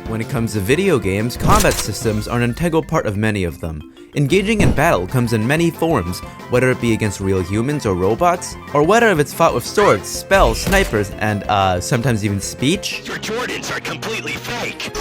When it comes to video games, combat systems are an integral part of many of them. Engaging in battle comes in many forms, whether it be against real humans or robots, or whether it's fought with swords, spells, snipers, and sometimes even speech. Your Jordans are completely fake!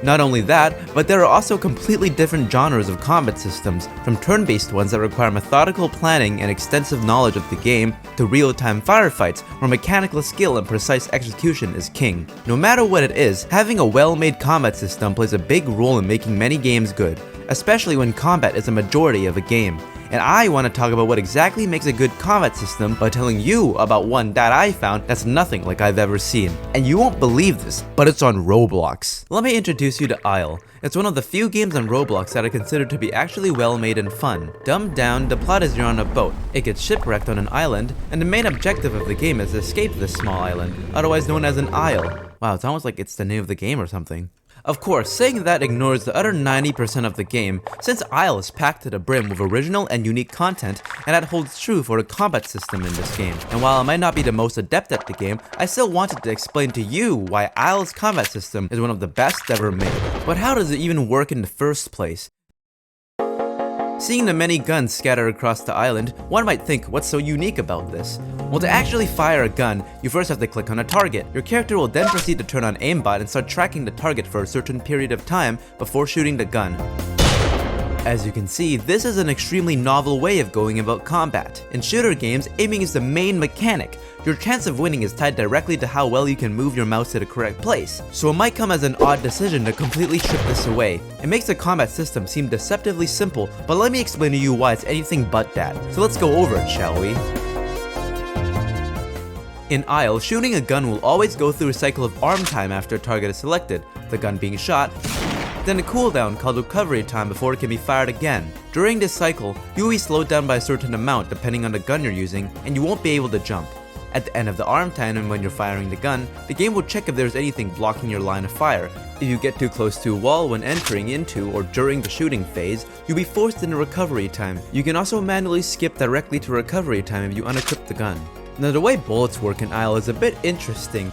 Not only that, but there are also completely different genres of combat systems, from turn-based ones that require methodical planning and extensive knowledge of the game, to real-time firefights where mechanical skill and precise execution is king. No matter what it is, having a well-made combat system plays a big role in making many games good, especially when combat is a majority of a game. And I want to talk about what exactly makes a good combat system by telling you about one that I found that's nothing like I've ever seen. And you won't believe this, but it's on Roblox. Let me introduce you to Isle. It's one of the few games on Roblox that I consider to be actually well made and fun. Dumbed down, the plot is you're on a boat. It gets shipwrecked on an island, and the main objective of the game is to escape this small island, otherwise known as an isle. Wow, it's almost like it's the name of the game or something. Of course, saying that ignores the other 90% of the game, since Isle is packed to the brim with original and unique content, and that holds true for the combat system in this game. And while I might not be the most adept at the game, I still wanted to explain to you why Isle's combat system is one of the best ever made. But how does it even work in the first place? Seeing the many guns scattered across the island, one might think, what's so unique about this? Well, to actually fire a gun, you first have to click on a target. Your character will then proceed to turn on aimbot and start tracking the target for a certain period of time before shooting the gun. As you can see, this is an extremely novel way of going about combat. In shooter games, aiming is the main mechanic. Your chance of winning is tied directly to how well you can move your mouse to the correct place, so it might come as an odd decision to completely strip this away. It makes the combat system seem deceptively simple, but let me explain to you why it's anything but that. So let's go over it, shall we? In Isle, shooting a gun will always go through a cycle of arm time after a target is selected, the gun being shot, then a cooldown called recovery time before it can be fired again. During this cycle, you will be slowed down by a certain amount depending on the gun you're using, and you won't be able to jump. At the end of the arm time and when you're firing the gun, the game will check if there's anything blocking your line of fire. If you get too close to a wall when entering into or during the shooting phase, you'll be forced into recovery time. You can also manually skip directly to recovery time if you unequip the gun. Now the way bullets work in Isle is a bit interesting,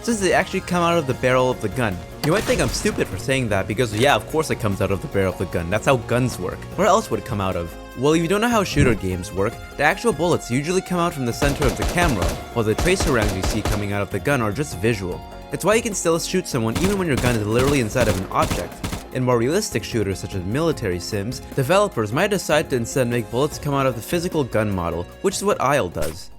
since they actually come out of the barrel of the gun. You might think I'm stupid for saying that because yeah, of course it comes out of the barrel of the gun. That's how guns work. Where else would it come out of? Well, if you don't know how shooter games work, the actual bullets usually come out from the center of the camera, while the tracer rounds you see coming out of the gun are just visual. It's why you can still shoot someone even when your gun is literally inside of an object. In more realistic shooters such as military sims, developers might decide to instead make bullets come out of the physical gun model, which is what Isle does.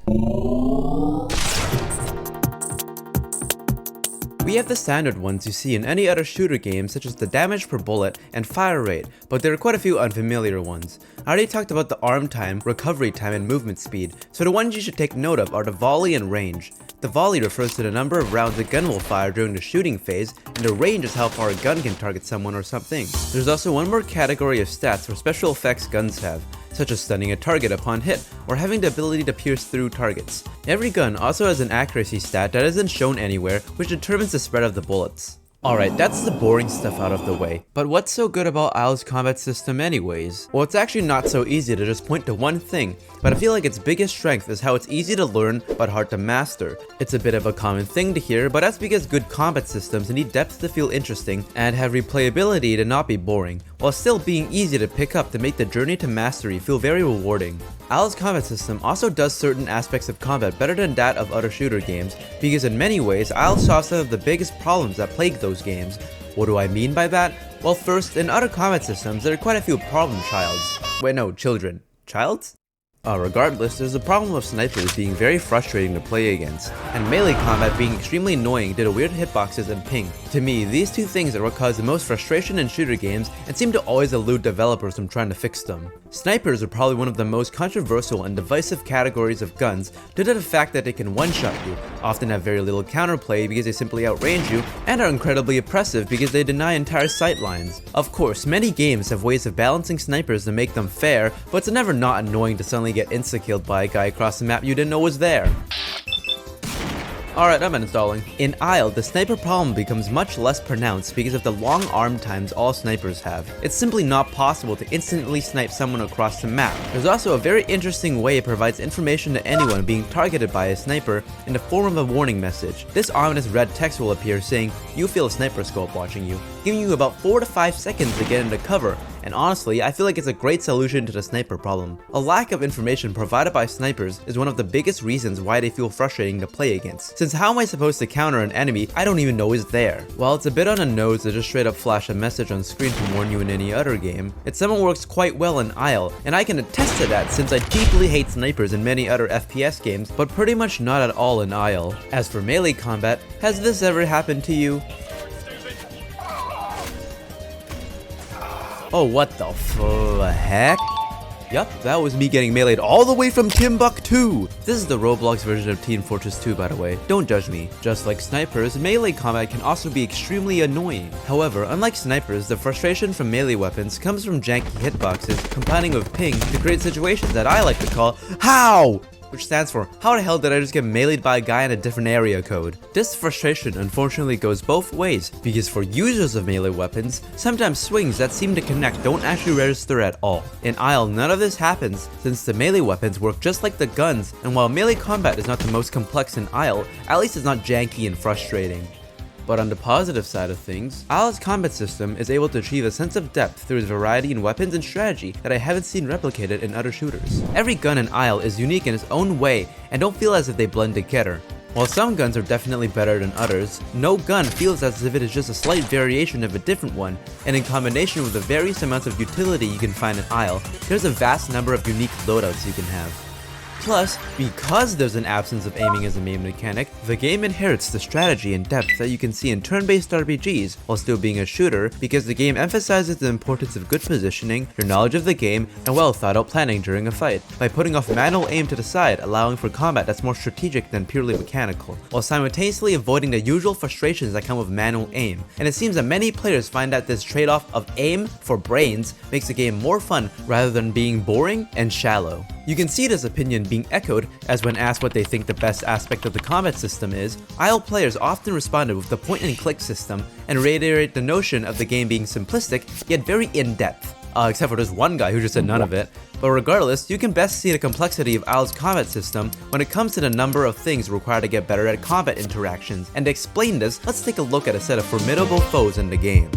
We have the standard ones you see in any other shooter game, such as the damage per bullet and fire rate, but there are quite a few unfamiliar ones. I already talked about the arm time, recovery time, and movement speed, so the ones you should take note of are the volley and range. The volley refers to the number of rounds a gun will fire during the shooting phase, and the range is how far a gun can target someone or something. There's also one more category of stats for special effects guns have, such as stunning a target upon hit, or having the ability to pierce through targets. Every gun also has an accuracy stat that isn't shown anywhere, which determines the spread of the bullets. Alright, that's the boring stuff out of the way. But what's so good about Isle's combat system anyways? Well, it's actually not so easy to just point to one thing, but I feel like its biggest strength is how it's easy to learn but hard to master. It's a bit of a common thing to hear, but that's because good combat systems need depth to feel interesting and have replayability to not be boring, while still being easy to pick up to make the journey to mastery feel very rewarding. Isle's combat system also does certain aspects of combat better than that of other shooter games, because in many ways, Isle solves some of the biggest problems that plague those games. What do I mean by that? Well, first, in other combat systems, there are quite a few problem childs. Wait, no, children. Childs? Regardless, there's the problem of snipers being very frustrating to play against, and melee combat being extremely annoying due to weird hitboxes and ping. To me, these two things are what cause the most frustration in shooter games and seem to always elude developers from trying to fix them. Snipers are probably one of the most controversial and divisive categories of guns due to the fact that they can one-shot you, often have very little counterplay because they simply outrange you, and are incredibly oppressive because they deny entire sight lines. Of course, many games have ways of balancing snipers to make them fair, but it's never not annoying to suddenly get insta-killed by a guy across the map you didn't know was there. Alright, I'm uninstalling. In Isle, the sniper problem becomes much less pronounced because of the long arm times all snipers have. It's simply not possible to instantly snipe someone across the map. There's also a very interesting way it provides information to anyone being targeted by a sniper in the form of a warning message. This ominous red text will appear saying, "You feel a sniper scope watching you," giving you about 4 to 5 seconds to get into cover. And honestly, I feel like it's a great solution to the sniper problem. A lack of information provided by snipers is one of the biggest reasons why they feel frustrating to play against, since how am I supposed to counter an enemy I don't even know is there? While it's a bit on the nose to just straight up flash a message on screen to warn you in any other game, it somehow works quite well in Isle, and I can attest to that since I deeply hate snipers in many other FPS games, but pretty much not at all in Isle. As for melee combat, has this ever happened to you? Oh, what the heck? Yup, that was me getting meleeed all the way from Timbuktu! This is the Roblox version of Team Fortress 2, by the way. Don't judge me. Just like snipers, melee combat can also be extremely annoying. However, unlike snipers, the frustration from melee weapons comes from janky hitboxes combining with ping to create situations that I like to call HOW! Which stands for, how the hell did I just get meleeed by a guy in a different area code? This frustration unfortunately goes both ways, because for users of melee weapons, sometimes swings that seem to connect don't actually register at all. In Isle, none of this happens, since the melee weapons work just like the guns, and while melee combat is not the most complex in Isle, at least it's not janky and frustrating. But on the positive side of things, Isle's combat system is able to achieve a sense of depth through its variety in weapons and strategy that I haven't seen replicated in other shooters. Every gun in Isle is unique in its own way and don't feel as if they blend together. While some guns are definitely better than others, no gun feels as if it is just a slight variation of a different one, and in combination with the various amounts of utility you can find in Isle, there's a vast number of unique loadouts you can have. Plus, because there's an absence of aiming as a main mechanic, the game inherits the strategy and depth that you can see in turn-based RPGs while still being a shooter, because the game emphasizes the importance of good positioning, your knowledge of the game, and well thought out planning during a fight, by putting off manual aim to the side, allowing for combat that's more strategic than purely mechanical, while simultaneously avoiding the usual frustrations that come with manual aim. And it seems that many players find that this trade-off of aim for brains makes the game more fun rather than being boring and shallow. You can see this opinion being echoed, as when asked what they think the best aspect of the combat system is, Isle players often responded with the point-and-click system and reiterate the notion of the game being simplistic yet very in-depth. Except for this one guy who just said none of it. But regardless, you can best see the complexity of Isle's combat system when it comes to the number of things required to get better at combat interactions. And to explain this, let's take a look at a set of formidable foes in the game.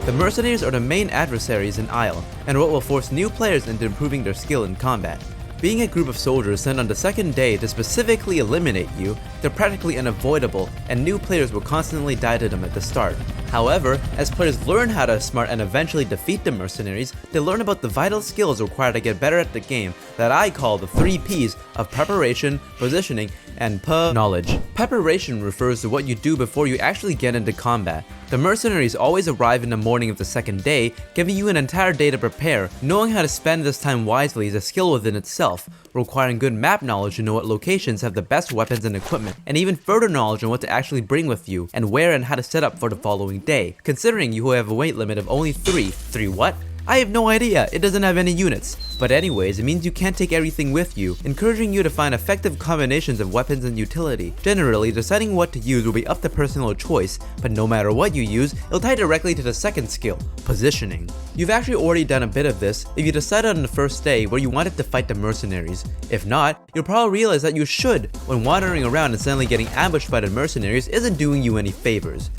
The Mercenaries are the main adversaries in Isle, and what will force new players into improving their skill in combat. Being a group of soldiers sent on the second day to specifically eliminate you, they're practically unavoidable, and new players will constantly die to them at the start. However, as players learn how to outsmart and eventually defeat the Mercenaries, they learn about the vital skills required to get better at the game that I call the 3 Ps of preparation, positioning, and knowledge. Preparation refers to what you do before you actually get into combat. The Mercenaries always arrive in the morning of the second day, giving you an entire day to prepare. Knowing how to spend this time wisely is a skill within itself, requiring good map knowledge to know what locations have the best weapons and equipment, and even further knowledge on what to actually bring with you, and where and how to set up for the following day, considering you have a weight limit of only 3. 3 what? I have no idea, it doesn't have any units. But anyways, it means you can't take everything with you, encouraging you to find effective combinations of weapons and utility. Generally, deciding what to use will be up to personal choice, but no matter what you use, it'll tie directly to the second skill, positioning. You've actually already done a bit of this if you decided on the first day where you wanted to fight the Mercenaries. If not, you'll probably realize that you should, when wandering around and suddenly getting ambushed by the Mercenaries isn't doing you any favors.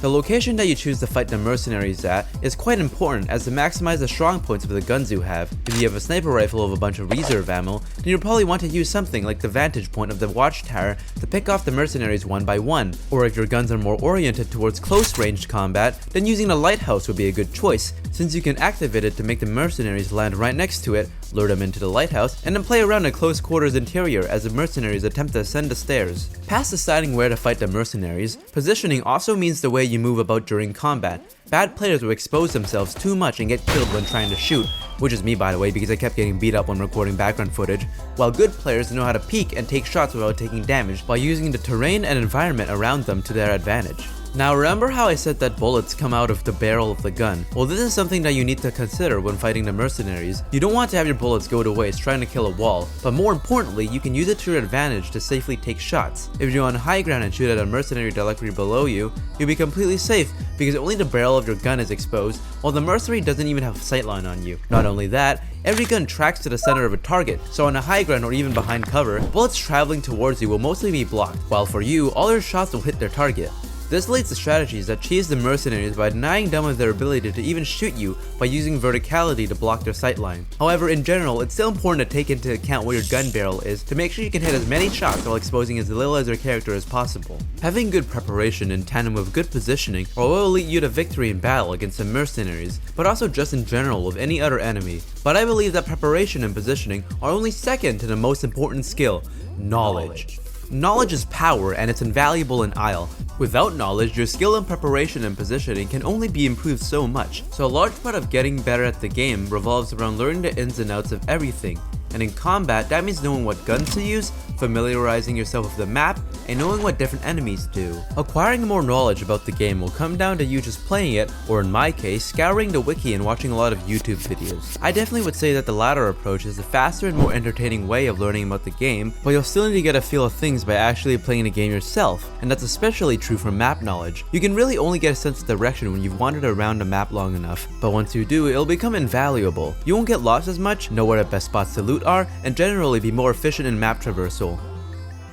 The location that you choose to fight the Mercenaries at is quite important, as to maximize the strong points of the guns you have. If you have a sniper rifle with a bunch of reserve ammo, then you'll probably want to use something like the vantage point of the watchtower to pick off the Mercenaries one by one. Or if your guns are more oriented towards close ranged combat, then using the lighthouse would be a good choice, since you can activate it to make the Mercenaries land right next to it, lure them into the lighthouse, and then play around the close quarters interior as the Mercenaries attempt to ascend the stairs. Past deciding where to fight the Mercenaries, positioning also means the way you move about during combat. Bad players will expose themselves too much and get killed when trying to shoot, which is me by the way, because I kept getting beat up when recording background footage, while good players know how to peek and take shots without taking damage by using the terrain and environment around them to their advantage. Now remember how I said that bullets come out of the barrel of the gun? Well, this is something that you need to consider when fighting the mercenaries. You don't want to have your bullets go to waste trying to kill a wall, but more importantly, you can use it to your advantage to safely take shots. If you're on high ground and shoot at a mercenary directly below you, you'll be completely safe because only the barrel of your gun is exposed, while the mercenary doesn't even have sightline on you. Not only that, every gun tracks to the center of a target, so on a high ground or even behind cover, bullets traveling towards you will mostly be blocked, while for you, all your shots will hit their target. This leads to strategies that cheese the mercenaries by denying them of their ability to even shoot you by using verticality to block their sightline. However, in general, it's still important to take into account where your gun barrel is to make sure you can hit as many shots while exposing as little as your character as possible. Having good preparation in tandem with good positioning will lead you to victory in battle against the mercenaries, but also just in general with any other enemy. But I believe that preparation and positioning are only second to the most important skill, knowledge. Knowledge is power and it's invaluable in Isle. Without knowledge, your skill in preparation and positioning can only be improved so much. So a large part of getting better at the game revolves around learning the ins and outs of everything. And in combat, that means knowing what guns to use, familiarizing yourself with the map, and knowing what different enemies do. Acquiring more knowledge about the game will come down to you just playing it, or in my case, scouring the wiki and watching a lot of YouTube videos. I definitely would say that the latter approach is the faster and more entertaining way of learning about the game, but you'll still need to get a feel of things by actually playing the game yourself, and that's especially true for map knowledge. You can really only get a sense of direction when you've wandered around a map long enough, but once you do, it'll become invaluable. You won't get lost as much, know where the best spots to loot are, and generally be more efficient in map traversal.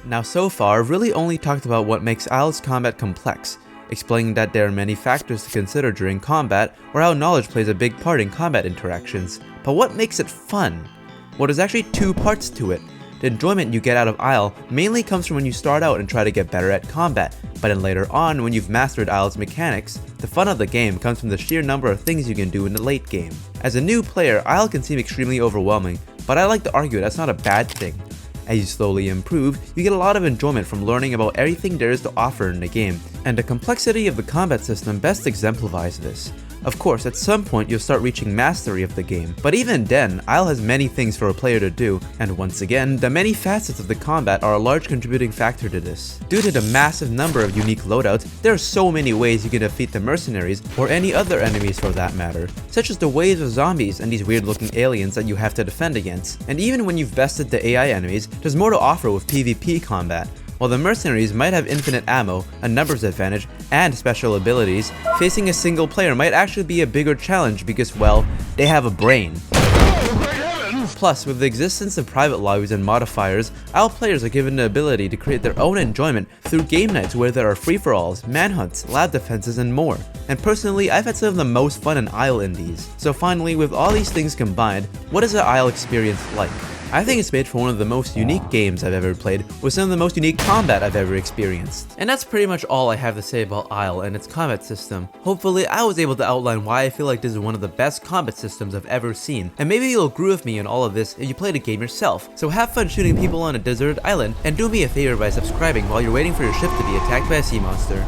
Now so far, I've really only talked about what makes Isle's combat complex, explaining that there are many factors to consider during combat, or how knowledge plays a big part in combat interactions. But what makes it fun? Well, there's actually two parts to it. The enjoyment you get out of Isle mainly comes from when you start out and try to get better at combat, but then later on, when you've mastered Isle's mechanics, the fun of the game comes from the sheer number of things you can do in the late game. As a new player, Isle can seem extremely overwhelming, but I like to argue that's not a bad thing. As you slowly improve, you get a lot of enjoyment from learning about everything there is to offer in the game, and the complexity of the combat system best exemplifies this. Of course, at some point you'll start reaching mastery of the game, but even then, Isle has many things for a player to do, and once again, the many facets of the combat are a large contributing factor to this. Due to the massive number of unique loadouts, there are so many ways you can defeat the mercenaries, or any other enemies for that matter, such as the waves of zombies and these weird looking aliens that you have to defend against. And even when you've bested the AI enemies, there's more to offer with PvP combat. While the mercenaries might have infinite ammo, a numbers advantage, and special abilities, facing a single player might actually be a bigger challenge because, well, they have a brain. Plus, with the existence of private lobbies and modifiers, Isle players are given the ability to create their own enjoyment through game nights where there are free-for-alls, manhunts, lab defenses, and more. And personally, I've had some of the most fun in Isle indies. So finally, with all these things combined, what is the Isle experience like? I think it's made for one of the most unique games I've ever played, with some of the most unique combat I've ever experienced. And that's pretty much all I have to say about Isle and its combat system. Hopefully, I was able to outline why I feel like this is one of the best combat systems I've ever seen, and maybe you'll agree with me on all of this if you played a game yourself. So have fun shooting people on a deserted island, and do me a favor by subscribing while you're waiting for your ship to be attacked by a sea monster.